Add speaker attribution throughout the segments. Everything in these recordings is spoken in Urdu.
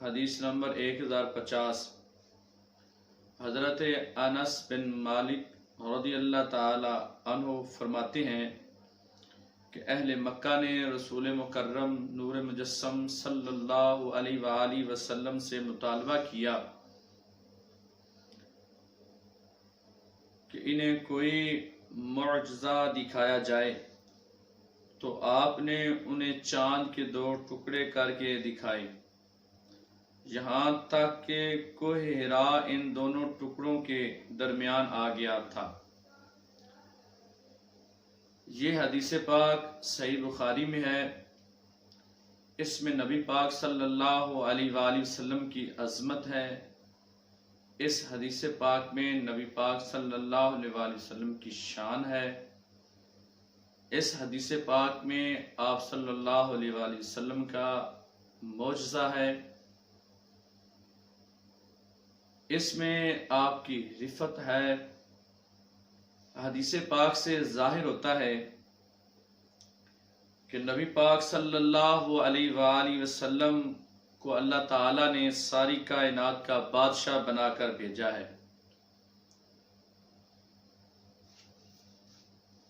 Speaker 1: حدیث نمبر 1050 حضرت انس بن مالک رضی اللہ تعالی عنہ فرماتے ہیں کہ اہل مکہ نے رسول مکرم نور مجسم صلی اللہ علیہ وآلہ وسلم سے مطالبہ کیا کہ انہیں کوئی معجزہ دکھایا جائے، تو آپ نے انہیں چاند کے 2 ٹکڑے کر کے دکھائے، یہاں تک کہ کوہ ہرا ان دونوں ٹکڑوں کے درمیان آ گیا تھا۔ یہ حدیث پاک صحیح بخاری میں ہے۔ اس میں نبی پاک صلی اللہ علیہ وآلہ وسلم کی عظمت ہے۔ اس حدیث پاک میں نبی پاک صلی اللہ علیہ وآلہ وسلم کی شان ہے۔ اس حدیث پاک میں آپ صلی اللہ علیہ وآلہ وسلم کا معجزہ ہے۔ اس میں آپ کی رفت ہے۔ حدیث پاک سے ظاہر ہوتا ہے کہ نبی پاک صلی اللہ علیہ وآلہ وسلم کو اللہ تعالیٰ نے ساری کائنات کا بادشاہ بنا کر بھیجا ہے۔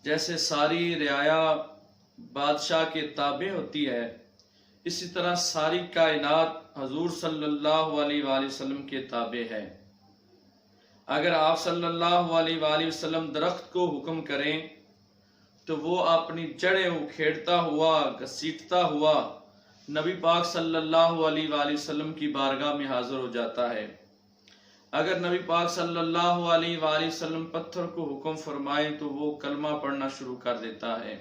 Speaker 1: جیسے ساری رعایا بادشاہ کے تابع ہوتی ہے، اسی طرح ساری کائنات حضور صلی اللہ علیہ وآلہ وسلم کے تابع ہے۔ اگر آپ صلی اللہ علیہ وآلہ وسلم درخت کو حکم کریں تو وہ اپنی جڑیں اکھیڑتا ہوا، گھسیٹتا ہوا نبی پاک صلی اللہ علیہ وآلہ وسلم کی بارگاہ میں حاضر ہو جاتا ہے۔ اگر نبی پاک صلی اللہ علیہ وآلہ وسلم پتھر کو حکم فرمائیں تو وہ کلمہ پڑھنا شروع کر دیتا ہے۔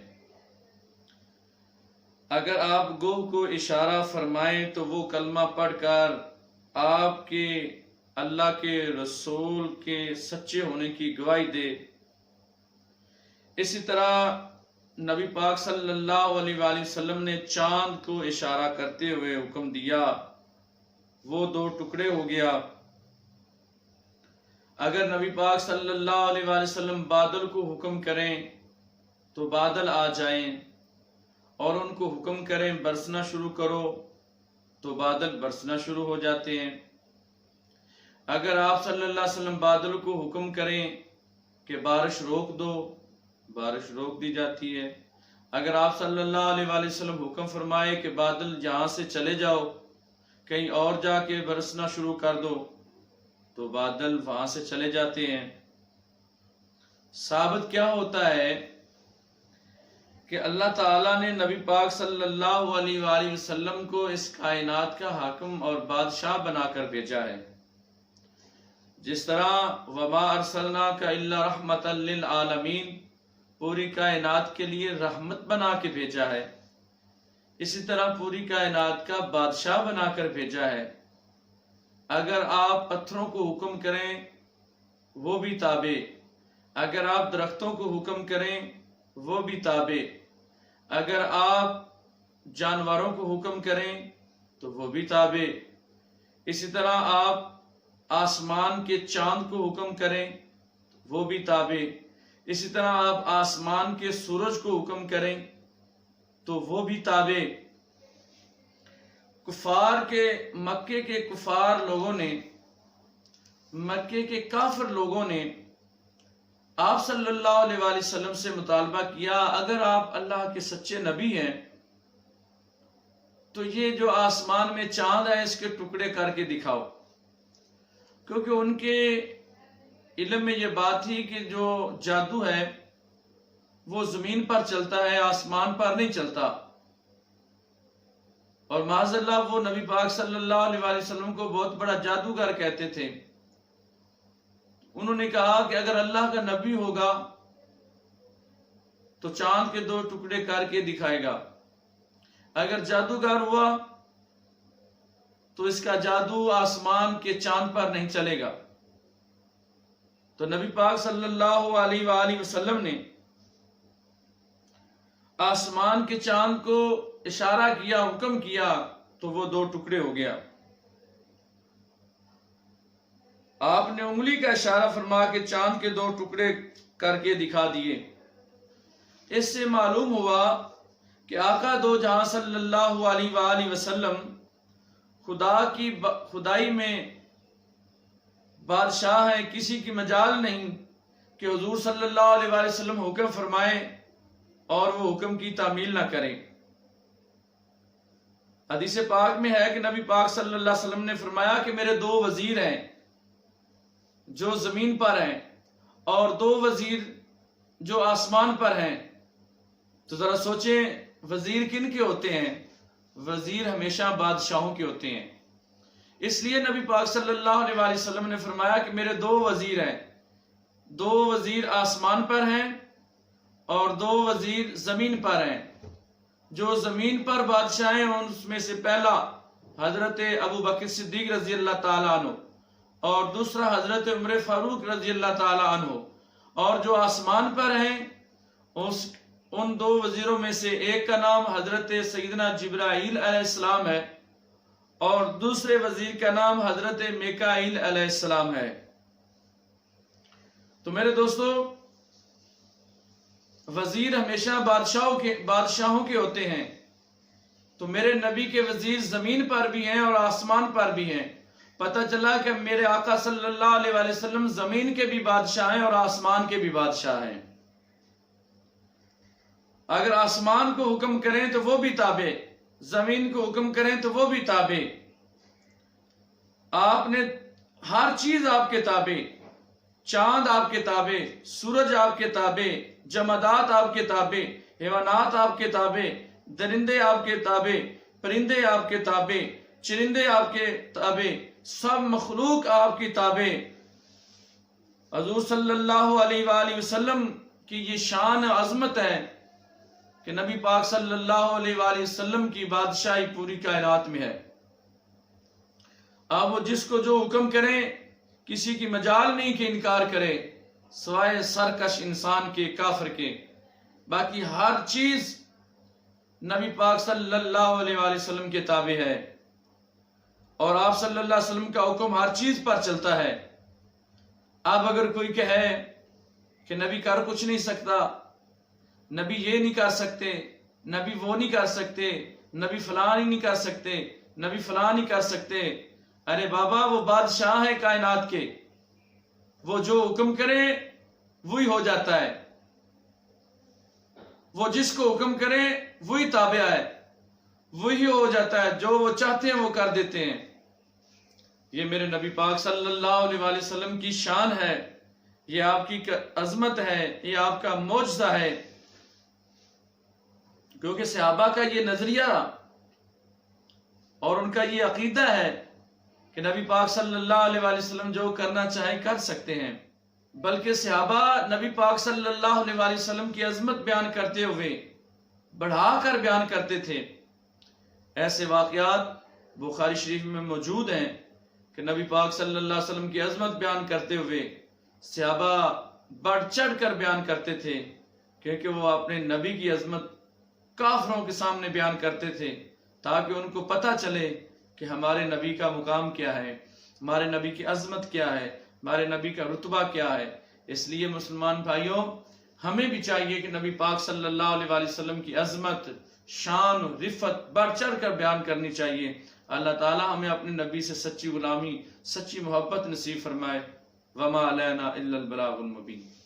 Speaker 1: اگر آپ گوہ کو اشارہ فرمائیں تو وہ کلمہ پڑھ کر آپ کے اللہ کے رسول کے سچے ہونے کی گواہی دے۔ اسی طرح نبی پاک صلی اللہ علیہ وآلہ وسلم نے چاند کو اشارہ کرتے ہوئے حکم دیا، وہ 2 ٹکڑے ہو گیا۔ اگر نبی پاک صلی اللہ علیہ وآلہ وسلم بادل کو حکم کریں تو بادل آ جائیں، اور ان کو حکم کریں برسنا شروع کرو تو بادل برسنا شروع ہو جاتے ہیں۔ اگر آپ صلی اللہ علیہ وسلم بادل کو حکم کریں کہ بارش روک دو، بارش روک دی جاتی ہے۔ اگر آپ صلی اللہ علیہ وآلہ وسلم حکم فرمائے کہ بادل یہاں سے چلے جاؤ، کہیں اور جا کے برسنا شروع کر دو، تو بادل وہاں سے چلے جاتے ہیں۔ ثابت کیا ہوتا ہے کہ اللہ تعالیٰ نے نبی پاک صلی اللہ علیہ وآلہ وسلم کو اس کائنات کا حاکم اور بادشاہ بنا کر بھیجا ہے۔ جس طرح وَمَا أَرْسَلْنَاكَ إِلَّا رَحْمَةً لِلْعَالَمِينَ پوری کائنات کے لیے رحمت بنا کے بھیجا ہے، اسی طرح پوری کائنات کا بادشاہ بنا کر بھیجا ہے۔ اگر آپ پتھروں کو حکم کریں وہ بھی تابع، اگر آپ درختوں کو حکم کریں وہ بھی تابع، اگر آپ جانوروں کو حکم کریں تو وہ بھی تابع، اسی طرح آپ آسمان کے چاند کو حکم کریں وہ بھی تابع، اسی طرح آپ آسمان کے سورج کو حکم کریں تو وہ بھی تابع۔ مکے کے کفار لوگوں نے، مکے کے کافر لوگوں نے آپ صلی اللہ علیہ وآلہ وسلم سے مطالبہ کیا، اگر آپ اللہ کے سچے نبی ہیں تو یہ جو آسمان میں چاند ہے اس کے ٹکڑے کر کے دکھاؤ، کیونکہ ان کے علم میں یہ بات تھی کہ جو جادو ہے وہ زمین پر چلتا ہے، آسمان پر نہیں چلتا، اور معاذ اللہ وہ نبی پاک صلی اللہ علیہ وآلہ وسلم کو بہت بڑا جادوگر کہتے تھے۔ انہوں نے کہا کہ اگر اللہ کا نبی ہوگا تو چاند کے 2 ٹکڑے کر کے دکھائے گا، اگر جادوگر ہوا تو اس کا جادو آسمان کے چاند پر نہیں چلے گا۔ تو نبی پاک صلی اللہ علیہ وآلہ وسلم نے آسمان کے چاند کو اشارہ کیا، حکم کیا تو وہ 2 ٹکڑے ہو گیا۔ آپ نے انگلی کا اشارہ فرما کے چاند کے 2 ٹکڑے کر کے دکھا دیے۔ اس سے معلوم ہوا کہ آقا دو جہاں صلی اللہ علیہ وآلہ وسلم خدا کی خدائی میں بادشاہ ہیں، کسی کی مجال نہیں کہ حضور صلی اللہ علیہ وآلہ وسلم حکم فرمائیں اور وہ حکم کی تعمیل نہ کریں۔ حدیث پاک میں ہے کہ نبی پاک صلی اللہ علیہ وسلم نے فرمایا کہ میرے دو وزیر ہیں جو زمین پر ہیں اور دو وزیر جو آسمان پر ہیں۔ تو ذرا سوچیں وزیر کن کے ہوتے ہیں؟ وزیر ہمیشہ بادشاہوں کے ہوتے ہیں۔ اس لیے نبی پاک صلی اللہ علیہ وآلہ وسلم نے فرمایا کہ میرے دو وزیر ہیں، دو وزیر آسمان پر ہیں اور دو وزیر زمین پر ہیں۔ جو زمین پر بادشاہ ہیں اس میں سے پہلا حضرت ابو بکر صدیق رضی اللہ تعالیٰ عنہ اور دوسرا حضرت عمر فاروق رضی اللہ تعالیٰ عنہ، اور جو آسمان پر ہیں ان دو وزیروں میں سے ایک کا نام حضرت سیدنا جبرائیل علیہ السلام ہے اور دوسرے وزیر کا نام حضرت میکائیل علیہ السلام ہے۔ تو میرے دوستو، وزیر ہمیشہ بادشاہوں کے ہوتے ہیں۔ تو میرے نبی کے وزیر زمین پر بھی ہیں اور آسمان پر بھی ہیں۔ پتہ چلا کہ میرے آقا صلی اللہ علیہ وآلہ وسلم زمین کے بھی بادشاہ ہیں اور آسمان کے بھی بادشاہ ہیں۔ اگر آسمان کو حکم کریں تو وہ بھی تابع، زمین کو حکم کریں تو وہ بھی تابع۔ آپ نے ہر چیز آپ کے تابع، چاند آپ کے تابع، سورج آپ کے تابع، جمادات آپ کے تابع، حیوانات آپ کے تابع، درندے آپ کے تابع، پرندے آپ کے تابع، چرندے آپ کے تابع، سب مخلوق آپ کی تابع۔ حضور صلی اللہ علیہ وآلہ وسلم کی یہ شان عظمت ہے کہ نبی پاک صلی اللہ علیہ وآلہ وسلم کی بادشاہی پوری کائنات میں ہے۔ اب وہ جس کو جو حکم کریں کسی کی مجال نہیں کہ انکار کرے سوائے سرکش انسان کے، کافر کے۔ باقی ہر چیز نبی پاک صلی اللہ علیہ وآلہ وسلم کے تابع ہے اور آپ صلی اللہ علیہ وسلم کا حکم ہر چیز پر چلتا ہے۔ اب اگر کوئی کہے کہ نبی کر کچھ نہیں سکتا، نبی یہ نہیں کر سکتے، نبی وہ نہیں کر سکتے، نبی فلاں نہیں کر سکتے، نبی فلاں نہیں کر سکتے، ارے بابا وہ بادشاہ ہے کائنات کے، وہ جو حکم کرے وہی ہو جاتا ہے، وہ جس کو حکم کرے وہی تابع ہے، وہی ہو جاتا ہے، جو وہ چاہتے ہیں وہ کر دیتے ہیں۔ یہ میرے نبی پاک صلی اللہ علیہ وآلہ وسلم کی شان ہے، یہ آپ کی عظمت ہے، یہ آپ کا معجزہ ہے، کیونکہ صحابہ کا یہ نظریہ اور ان کا یہ عقیدہ ہے کہ نبی پاک صلی اللہ علیہ وآلہ وسلم جو کرنا چاہیں کر سکتے ہیں۔ بلکہ صحابہ نبی پاک صلی اللہ علیہ وآلہ وسلم کی عظمت بیان کرتے ہوئے بڑھا کر بیان کرتے تھے۔ ایسے واقعات بخاری شریف میں موجود ہیں کہ نبی پاک صلی اللہ علیہ وسلم کی عظمت بیان کرتے ہوئے صحابہ بڑھ چڑھ کر بیان کرتے تھے، کیونکہ وہ اپنے نبی کی عظمت کافروں کے سامنے بیان کرتے تھے تاکہ ان کو پتہ چلے کہ ہمارے نبی کا مقام کیا ہے، ہمارے نبی کی عظمت کیا ہے، ہمارے نبی کا رتبہ کیا ہے۔ اس لیے مسلمان بھائیوں، ہمیں بھی چاہیے کہ نبی پاک صلی اللہ علیہ وآلہ وسلم کی عظمت، شان، رفت بڑھ چڑھ کر بیان کرنی چاہیے۔ اللہ تعالی ہمیں اپنے نبی سے سچی غلامی، سچی محبت نصیب فرمائے۔ وما علینا الا البلاغ المبین۔